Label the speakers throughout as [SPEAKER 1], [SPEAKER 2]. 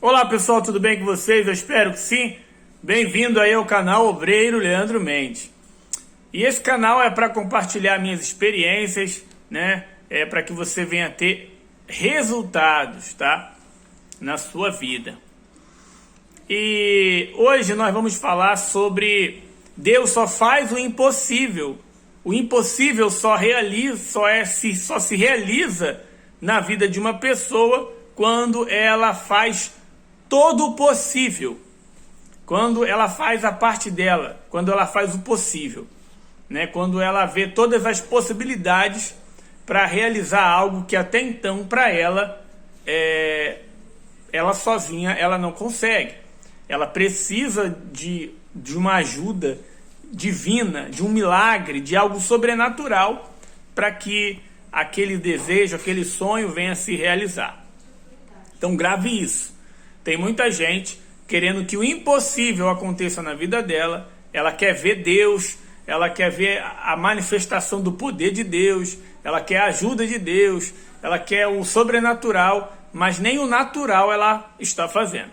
[SPEAKER 1] Olá pessoal, tudo bem com vocês? Eu espero que sim. Bem-vindo aí ao canal Obreiro Leandro Mendes. E esse canal é para compartilhar minhas experiências, né? É para que você venha ter resultados, tá? Na sua vida. E hoje nós vamos falar sobre Deus só faz o impossível. O impossível só se realiza na vida de uma pessoa quando ela faz todo o possível, quando ela faz a parte dela, quando ela faz o possível, né? Quando ela vê todas as possibilidades para realizar algo que até então para ela ela sozinha ela não consegue. Ela precisa de uma ajuda divina, de um milagre, de algo sobrenatural para que aquele desejo, aquele sonho venha a se realizar. Então grave isso. Tem muita gente querendo que o impossível aconteça na vida dela. Ela quer ver Deus, ela quer ver a manifestação do poder de Deus, ela quer a ajuda de Deus, ela quer o sobrenatural, mas nem o natural ela está fazendo.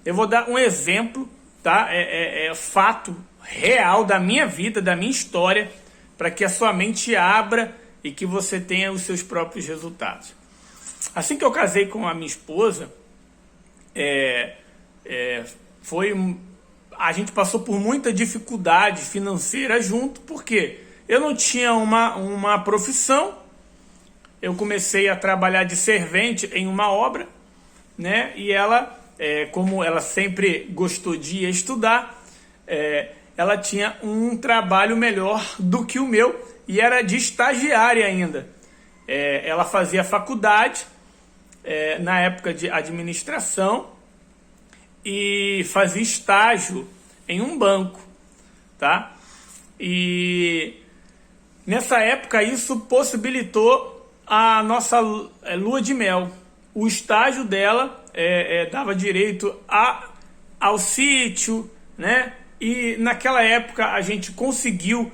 [SPEAKER 1] Eu vou dar um exemplo, tá? É fato real da minha vida, da minha história, para que a sua mente abra e que você tenha os seus próprios resultados. Assim que eu casei com a minha esposa, a gente passou por muita dificuldade financeira junto, porque eu não tinha uma profissão. Eu comecei a trabalhar de servente em uma obra, né? E ela, como ela sempre gostou de estudar, ela tinha um trabalho melhor do que o meu, e era de estagiária ainda. Ela fazia faculdade, na época de administração, e fazia estágio em um banco, tá? E nessa época isso possibilitou a nossa lua de mel. O estágio dela dava direito ao sítio, né? E naquela época a gente conseguiu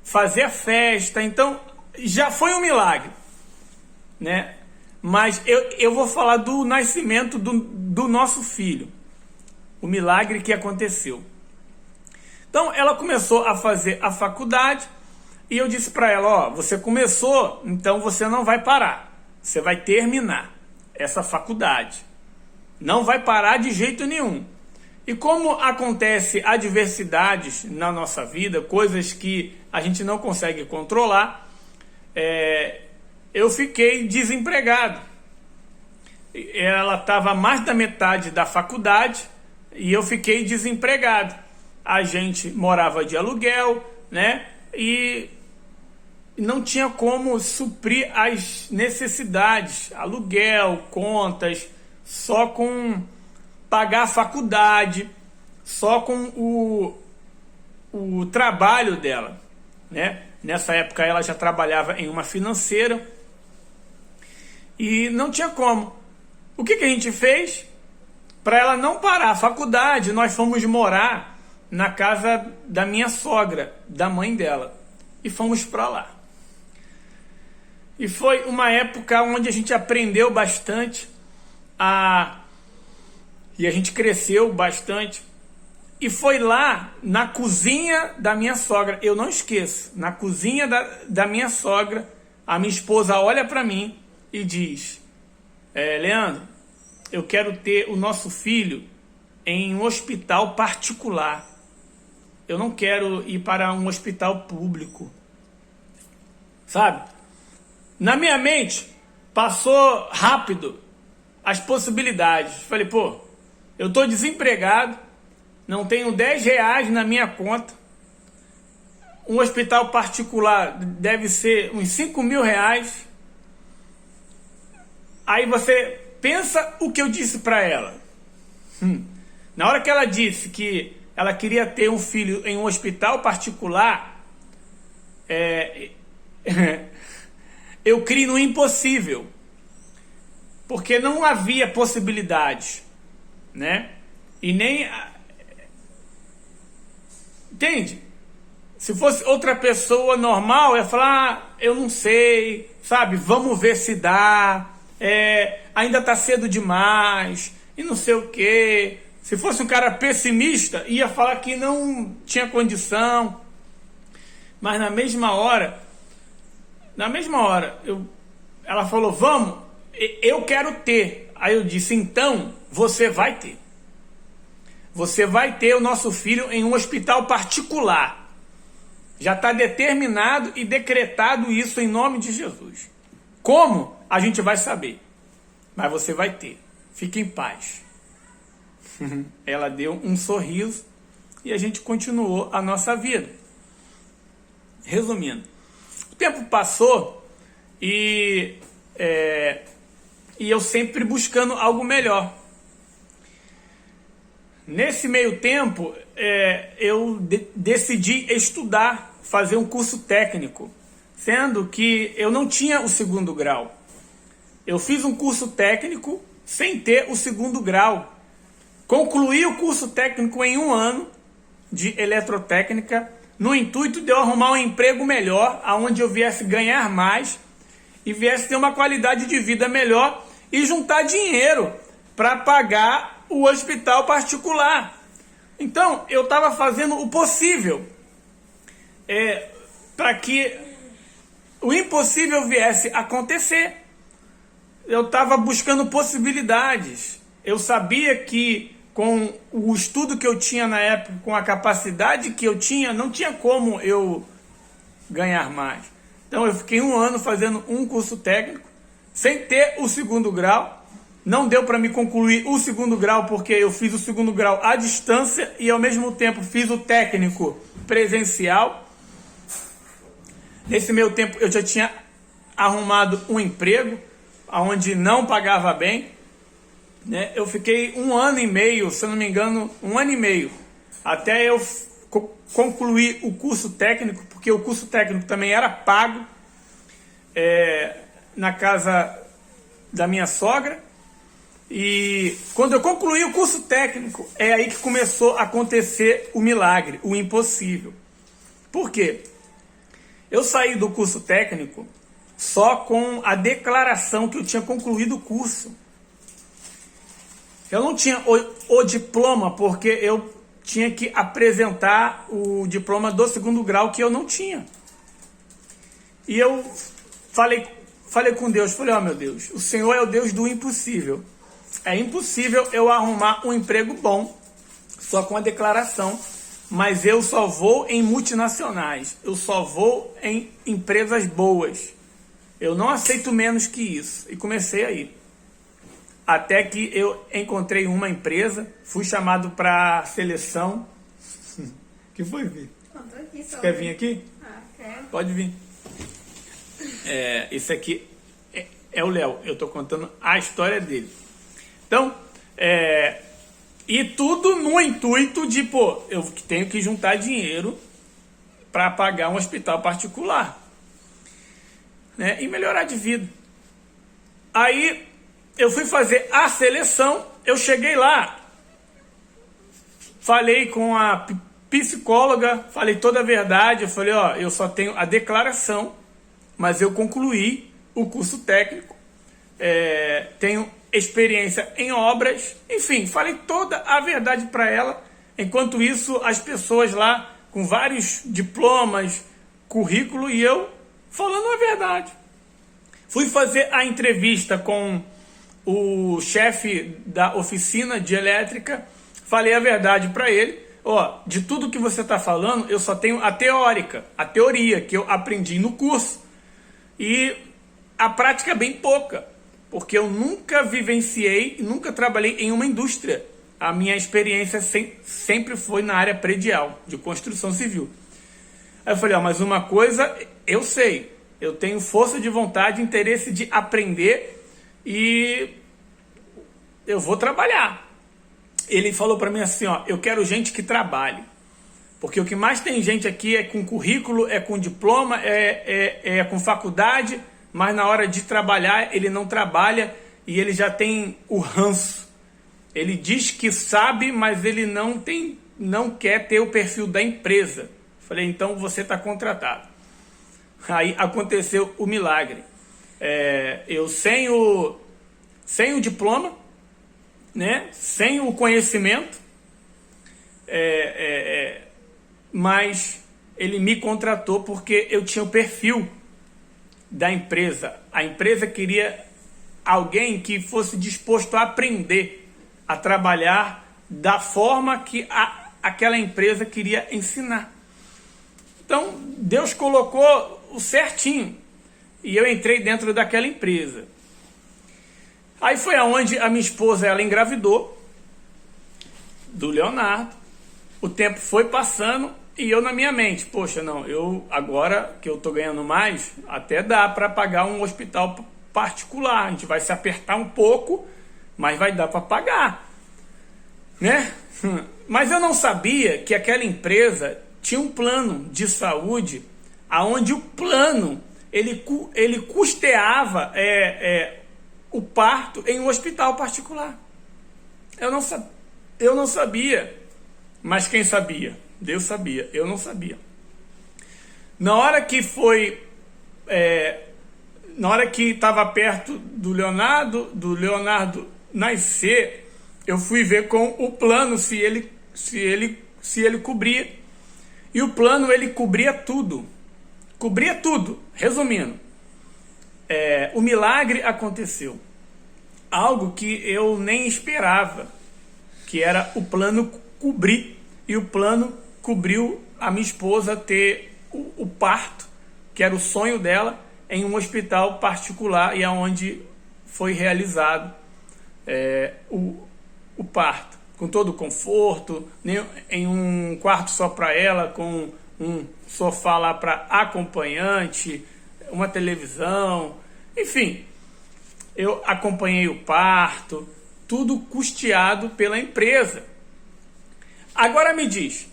[SPEAKER 1] fazer a festa, então já foi um milagre, né? Mas eu vou falar do nascimento do nosso filho, o milagre que aconteceu. Então ela começou a fazer a faculdade e eu disse para ela: ó, você começou, então você não vai parar, você vai terminar essa faculdade, não vai parar de jeito nenhum. E como acontece adversidades na nossa vida, coisas que a gente não consegue controlar, eu fiquei desempregado. Ela estava mais da metade da faculdade e eu fiquei desempregado. A gente morava de aluguel, né? E não tinha como suprir as necessidades, aluguel, contas, só com pagar a faculdade, só com o trabalho dela, né? Nessa época ela já trabalhava em uma financeira e não tinha como. O que a gente fez? Para ela não parar a faculdade, nós fomos morar na casa da minha sogra, da mãe dela, e fomos para lá. E foi uma época onde a gente aprendeu bastante e a gente cresceu bastante. E foi lá na cozinha da minha sogra, eu não esqueço, na cozinha da minha sogra, a minha esposa olha para mim e diz: Leandro, eu quero ter o nosso filho em um hospital particular. Eu não quero ir para um hospital público. Sabe? Na minha mente, passou rápido as possibilidades. Falei, pô, eu estou desempregado, não tenho 10 reais na minha conta. Um hospital particular deve ser uns 5 mil reais. Aí você pensa o que eu disse para ela. Na hora que ela disse que ela queria ter um filho em um hospital particular, eu criei no impossível, porque não havia possibilidades, né? E nem... Entende? Se fosse outra pessoa normal, ia falar: eu não sei, sabe? Vamos ver se dá. Ainda está cedo demais. e não sei o quê. Se fosse um cara pessimista, ia falar que não tinha condição. Mas na mesma hora, ela falou, vamos, eu quero ter. Aí eu disse, então, você vai ter. Você vai ter o nosso filho em um hospital particular. Já está determinado e decretado isso em nome de Jesus. Como? A gente vai saber. Mas você vai ter. Fique em paz. Ela deu um sorriso e a gente continuou a nossa vida. Resumindo, o tempo passou e eu sempre buscando algo melhor. Nesse meio tempo, eu decidi estudar, fazer um curso técnico, sendo que eu não tinha o segundo grau. Eu fiz um curso técnico sem ter o segundo grau. Concluí o curso técnico em 1 ano de eletrotécnica, no intuito de eu arrumar um emprego melhor, onde eu viesse ganhar mais e viesse ter uma qualidade de vida melhor e juntar dinheiro para pagar o hospital particular. Então, eu estava fazendo o possível para que o impossível viesse a acontecer. Eu estava buscando possibilidades. Eu sabia que com o estudo que eu tinha na época, com a capacidade que eu tinha, não tinha como eu ganhar mais. Então eu fiquei 1 ano fazendo um curso técnico, sem ter o segundo grau. Não deu para me concluir o segundo grau, porque eu fiz o segundo grau à distância e ao mesmo tempo fiz o técnico presencial. Nesse meio tempo eu já tinha arrumado um emprego, onde não pagava bem. Eu fiquei 1 ano e meio, se eu não me engano, 1 ano e meio, até eu concluir o curso técnico, porque o curso técnico também era pago na casa da minha sogra. E quando eu concluí o curso técnico, é aí que começou a acontecer o milagre, o impossível. Por quê? Eu saí do curso técnico só com a declaração que eu tinha concluído o curso. Eu não tinha o diploma, porque eu tinha que apresentar o diploma do segundo grau, que eu não tinha. E eu falei com Deus, falei, ó, meu Deus, o Senhor é o Deus do impossível. É impossível eu arrumar um emprego bom, só com a declaração, mas eu só vou em multinacionais, eu só vou em empresas boas. Eu não aceito menos que isso. E comecei aí. Até que eu encontrei uma empresa, fui chamado para seleção. Que foi, Vi?
[SPEAKER 2] Tô aqui só.
[SPEAKER 1] Você quer vir aqui?
[SPEAKER 2] Quero.
[SPEAKER 1] Pode vir. Esse aqui é o Léo. Eu tô contando a história dele. Então, e tudo no intuito de, eu tenho que juntar dinheiro para pagar um hospital particular, né? E melhorar de vida. Aí eu fui fazer a seleção, eu cheguei lá, falei com a psicóloga, falei toda a verdade, eu falei, ó, eu só tenho a declaração, mas eu concluí o curso técnico, tenho experiência em obras, enfim, falei toda a verdade para ela. Enquanto isso, as pessoas lá com vários diplomas, currículo, e eu falando a verdade. Fui fazer a entrevista com o chefe da oficina de elétrica, falei a verdade para ele, ó, de tudo que você está falando, eu só tenho a teoria que eu aprendi no curso, e a prática é bem pouca, porque eu nunca vivenciei, nunca trabalhei em uma indústria. A minha experiência sempre foi na área predial, de construção civil. Aí eu falei, ó, mas uma coisa eu sei, eu tenho força de vontade, interesse de aprender e eu vou trabalhar. Ele falou para mim assim, ó, eu quero gente que trabalhe, porque o que mais tem gente aqui é com currículo, é com diploma, é com faculdade, mas na hora de trabalhar ele não trabalha e ele já tem o ranço. Ele diz que sabe, mas ele não quer ter o perfil da empresa. Falei, então você está contratado. Aí aconteceu o milagre. Eu sem o diploma, né? Sem o conhecimento, mas ele me contratou porque eu tinha o perfil da empresa. A empresa queria alguém que fosse disposto a aprender, a trabalhar da forma que aquela empresa queria ensinar. Então, Deus colocou o certinho e eu entrei dentro daquela empresa. Aí foi aonde a minha esposa, ela engravidou do Leonardo. O tempo foi passando e eu na minha mente, poxa, não, eu agora que eu tô ganhando mais, até dá para pagar um hospital particular. A gente vai se apertar um pouco, mas vai dar para pagar, né? Mas eu não sabia que aquela empresa tinha um plano de saúde, aonde o plano ele custeava o parto em um hospital particular. Eu não sabia, mas quem sabia? Deus sabia, eu não sabia. Na hora que estava perto do Leonardo nascer, eu fui ver com o plano se ele cobria. E o plano, ele cobria tudo. Cobria tudo. Resumindo, o milagre aconteceu. Algo que eu nem esperava, que era o plano cobrir. E o plano cobriu a minha esposa ter o parto, que era o sonho dela, em um hospital particular, e aonde foi realizado o parto, com todo o conforto, em um quarto só para ela, com um sofá lá para acompanhante, uma televisão, enfim, eu acompanhei o parto, tudo custeado pela empresa. Agora me diz,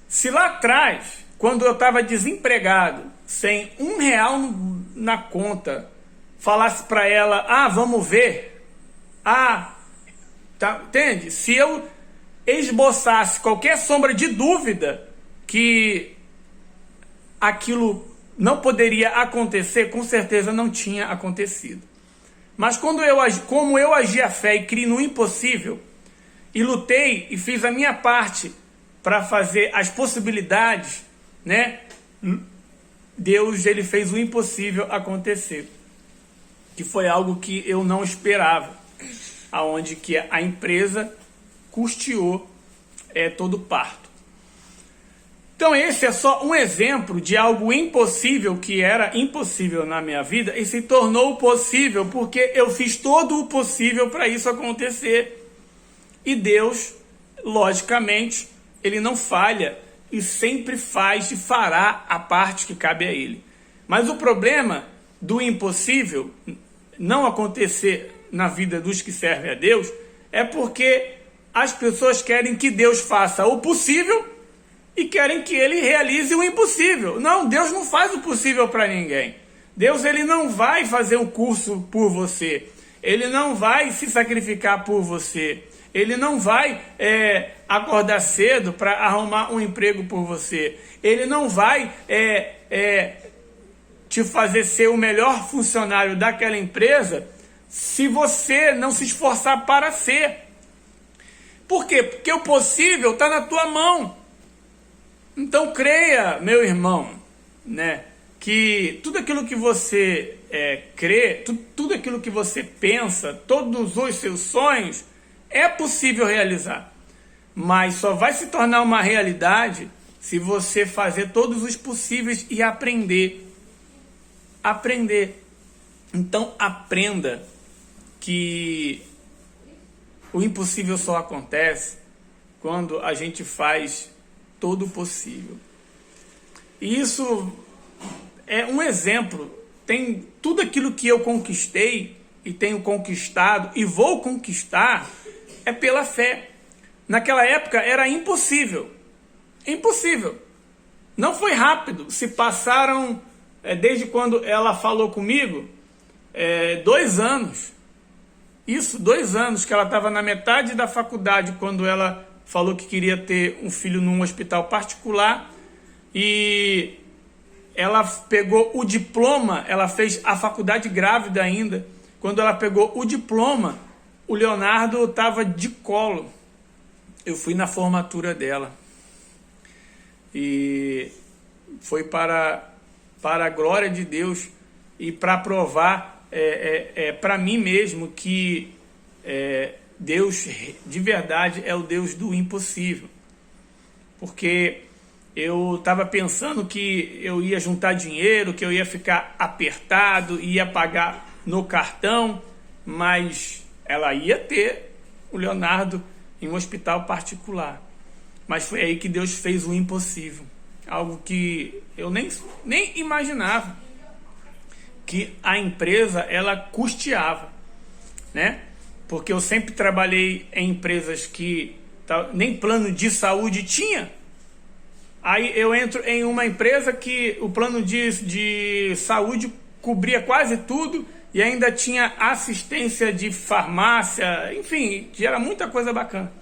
[SPEAKER 1] se lá atrás, quando eu estava desempregado, sem R$1 na conta, falasse para ela, vamos ver, tá, entende? Se eu esboçasse qualquer sombra de dúvida que aquilo não poderia acontecer, com certeza não tinha acontecido. Mas como eu agi a fé e criei no impossível, e lutei e fiz a minha parte para fazer as possibilidades, né? Deus, ele fez o impossível acontecer, que foi algo que eu não esperava, aonde que a empresa custeou todo o parto. Então esse é só um exemplo de algo impossível, que era impossível na minha vida, e se tornou possível porque eu fiz todo o possível para isso acontecer. E Deus, logicamente, ele não falha e sempre faz e fará a parte que cabe a ele. Mas o problema do impossível não acontecer na vida dos que servem a Deus é porque as pessoas querem que Deus faça o possível e querem que ele realize o impossível. Não, Deus não faz o possível para ninguém. Deus, ele não vai fazer um curso por você. Ele não vai se sacrificar por você. Ele não vai acordar cedo para arrumar um emprego por você. Ele não vai te fazer ser o melhor funcionário daquela empresa se você não se esforçar para ser. Por quê? Porque o possível está na tua mão. Então creia, meu irmão, né, que tudo aquilo que você crê, tudo aquilo que você pensa, todos os seus sonhos, é possível realizar, mas só vai se tornar uma realidade se você fazer todos os possíveis e aprender. Então aprenda que o impossível só acontece quando a gente faz todo o possível. E isso é um exemplo. Tem tudo aquilo que eu conquistei e tenho conquistado e vou conquistar é pela fé. Naquela época era impossível. Impossível. Não foi rápido. Se passaram, desde quando ela falou comigo, 2 anos. Isso, 2 anos, que ela estava na metade da faculdade, quando ela falou que queria ter um filho num hospital particular. E ela pegou o diploma, ela fez a faculdade grávida ainda. Quando ela pegou o diploma, o Leonardo estava de colo. Eu fui na formatura dela. E foi para a glória de Deus e para provar para mim mesmo que Deus de verdade é o Deus do impossível. Porque eu estava pensando que eu ia juntar dinheiro, que eu ia ficar apertado, ia pagar no cartão, mas ela ia ter o Leonardo em um hospital particular. Mas foi aí que Deus fez o impossível. Algo que eu nem imaginava. Que a empresa, ela custeava, né? Porque eu sempre trabalhei em empresas que nem plano de saúde tinha. Aí eu entro em uma empresa que o plano de saúde cobria quase tudo e ainda tinha assistência de farmácia, enfim, era muita coisa bacana.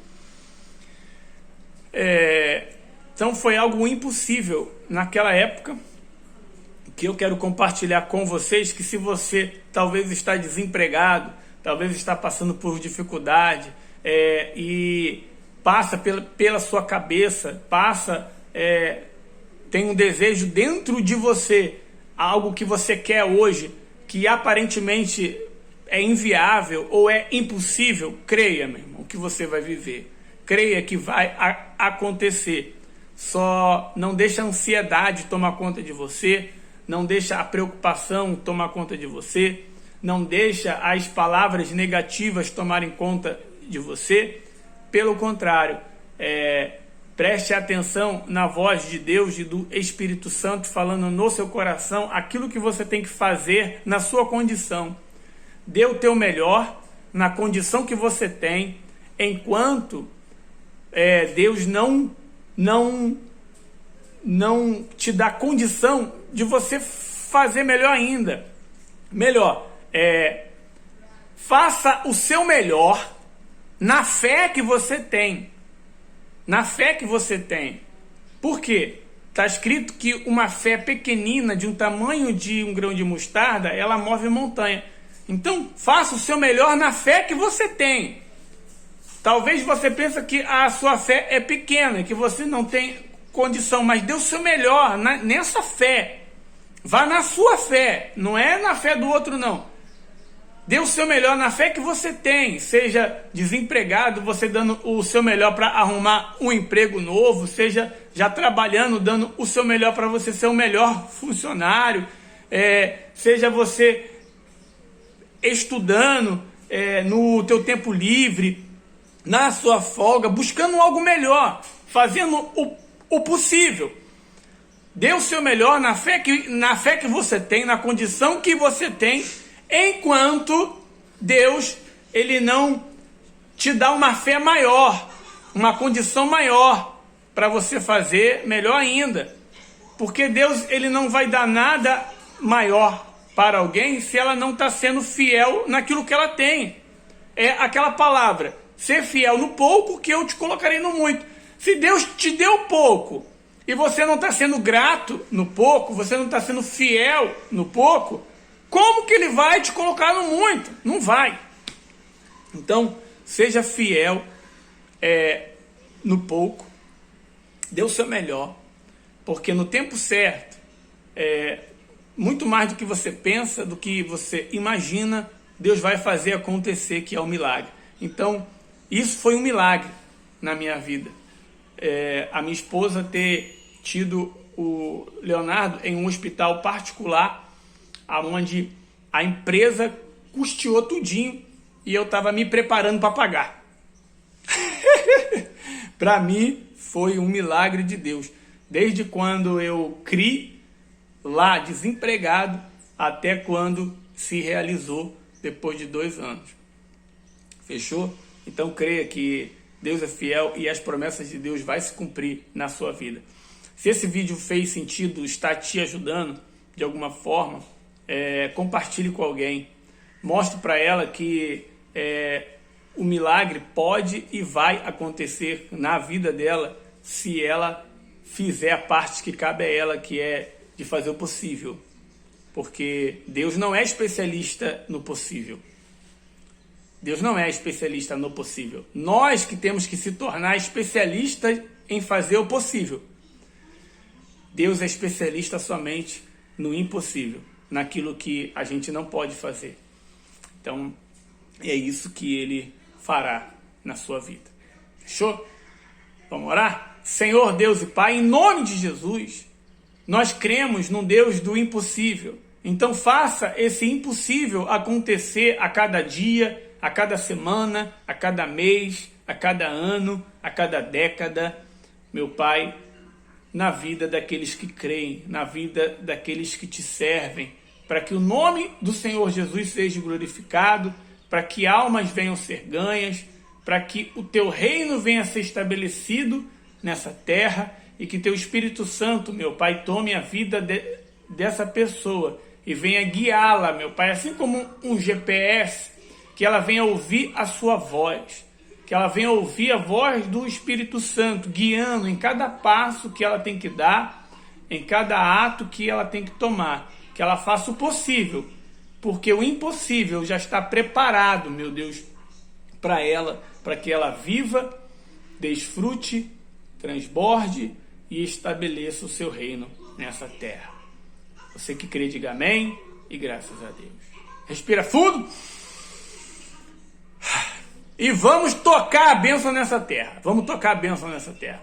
[SPEAKER 1] Então foi algo impossível naquela época, que eu quero compartilhar com vocês, que se você talvez está desempregado, talvez está passando por dificuldade, e passa pela sua cabeça, tem um desejo dentro de você, algo que você quer hoje, que aparentemente é inviável ou é impossível, creia, meu irmão, que você vai viver. Creia que vai acontecer. Só não deixa a ansiedade tomar conta de você, não deixa a preocupação tomar conta de você, não deixa as palavras negativas tomarem conta de você. Pelo contrário, preste atenção na voz de Deus e do Espírito Santo falando no seu coração aquilo que você tem que fazer na sua condição. Dê o teu melhor na condição que você tem, enquanto Deus não te dá condição de você fazer melhor ainda. Faça o seu melhor na fé que você tem. Na fé que você tem. Por quê? Está escrito que uma fé pequenina, de um tamanho de um grão de mostarda, ela move montanha. Então, faça o seu melhor na fé que você tem. Talvez você pense que a sua fé é pequena, que você não tem condição, mas dê o seu melhor nessa fé. Vá na sua fé, não é na fé do outro, não. Dê o seu melhor na fé que você tem. Seja desempregado, você dando o seu melhor para arrumar um emprego novo, seja já trabalhando, dando o seu melhor para você ser o melhor funcionário, seja você estudando no teu tempo livre, na sua folga, buscando algo melhor, fazendo o possível. Dê o seu melhor na fé que você tem, na condição que você tem, enquanto Deus, ele não te dá uma fé maior, uma condição maior para você fazer melhor ainda. Porque Deus, ele não vai dar nada maior para alguém se ela não está sendo fiel naquilo que ela tem. É aquela palavra: ser fiel no pouco, que eu te colocarei no muito. Se Deus te deu pouco e você não está sendo grato no pouco, você não está sendo fiel no pouco, como que ele vai te colocar no muito? Não vai. Então, seja fiel no pouco, dê o seu melhor, porque no tempo certo, muito mais do que você pensa, do que você imagina, Deus vai fazer acontecer, que é o milagre. Então, isso foi um milagre na minha vida. A minha esposa ter tido o Leonardo em um hospital particular, onde a empresa custeou tudinho e eu estava me preparando para pagar. Para mim foi um milagre de Deus. Desde quando eu criei lá desempregado até quando se realizou depois de 2 anos. Fechou? Então creia que Deus é fiel e as promessas de Deus vai se cumprir na sua vida. Se esse vídeo fez sentido, está te ajudando de alguma forma, compartilhe com alguém. Mostre para ela que o milagre pode e vai acontecer na vida dela se ela fizer a parte que cabe a ela, que é de fazer o possível. Porque Deus não é especialista no possível. Deus não é especialista no possível. Nós que temos que se tornar especialistas em fazer o possível. Deus é especialista somente no impossível, naquilo que a gente não pode fazer. Então, é isso que Ele fará na sua vida. Fechou? Vamos orar? Senhor Deus e Pai, em nome de Jesus, nós cremos num Deus do impossível. Então faça esse impossível acontecer a cada dia, a cada semana, a cada mês, a cada ano, a cada década, meu Pai, na vida daqueles que creem, na vida daqueles que te servem, para que o nome do Senhor Jesus seja glorificado, para que almas venham ser ganhas, para que o teu reino venha a ser estabelecido nessa terra e que teu Espírito Santo, meu Pai, tome a vida dessa pessoa e venha guiá-la, meu Pai, assim como um GPS, que ela venha ouvir a sua voz, que ela venha ouvir a voz do Espírito Santo, guiando em cada passo que ela tem que dar, em cada ato que ela tem que tomar, que ela faça o possível, porque o impossível já está preparado, meu Deus, para ela, para que ela viva, desfrute, transborde e estabeleça o seu reino nessa terra. Você que crê, diga amém e graças a Deus. Respira fundo e vamos tocar a bênção nessa terra. Vamos tocar a bênção nessa terra.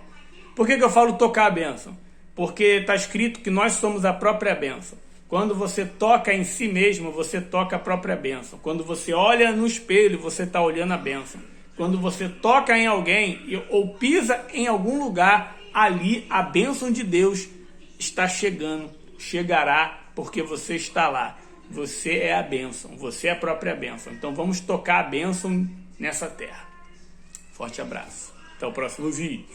[SPEAKER 1] Por que eu falo tocar a bênção? Porque está escrito que nós somos a própria bênção. Quando você toca em si mesmo, você toca a própria bênção. Quando você olha no espelho, você está olhando a bênção. Quando você toca em alguém ou pisa em algum lugar, ali a bênção de Deus está chegando, chegará, porque você está lá. Você é a bênção, você é a própria bênção. Então vamos tocar a bênção nessa terra. Forte abraço. Até o próximo vídeo.